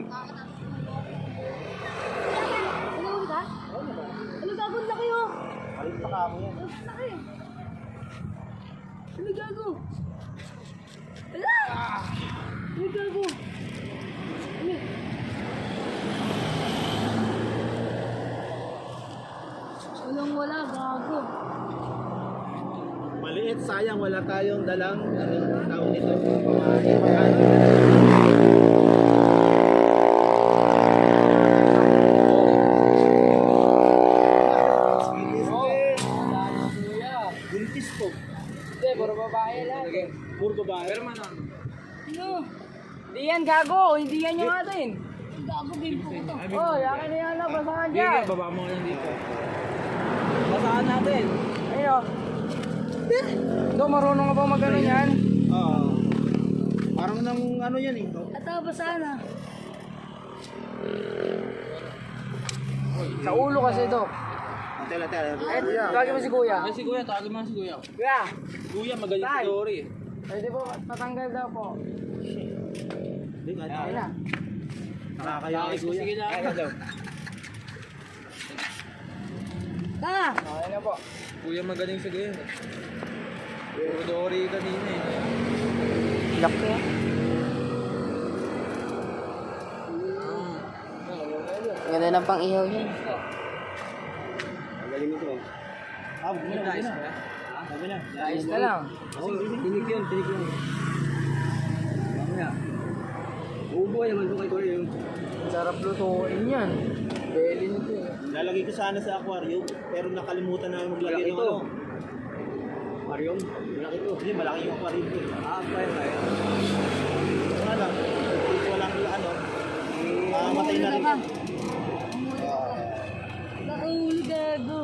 Ano ka? Ano gagawin na kayo? Malit pa ka mo yan. Ano gago? Ala! Ano gago? Ano? Walang wala, gago. Maliit, sayang, wala tayong dalang, anong tawag nito, pamahain. Buntis po. Hindi, puro babae lang. Puro babae. Pero man ano? Ano? Hindi yan gago, hindi yan yung atin. Gago, game po ito. Oh, yakin na yan na, basahan Sige, dyan. baba mo lang dito. Basahan natin. Ayun o. Do, marunong ka ba mag-ano yan? Oo. Parang nang ano yan eh. At tapos sana. Sa ulo kasi ito. Tela. Eh, tawagin mo si kuya. Ay, si Kuya, tawagin mo si Kuya. Kuya, Kuya, magaling Tay. si Dory. pwede po tatanggal daw po. Hindi, kahit Ayun na. nakakaya kay Kuya. Sige na. Ta! Ayun na po. Kuya, magaling si Kuya. Puro Dory kanina eh. Lock niya. Ganda ng pang ihaw niya. Magaling ito. Ah, huwag mo na. Sabi na. Ayos na lang. Tinik yun. Mamaya. Ubo naman ito kay Kuya. Sarap lutuin yan. Belly nito eh. Lalagay ko sana sa aquarium, pero nakalimutan na maglagay ng ano. Aquarium? Malaki ito. Hindi, malaki yung aquarium ko. Kaya. Ano lang, ito walang ano, matay na rin. Nakahuli gago.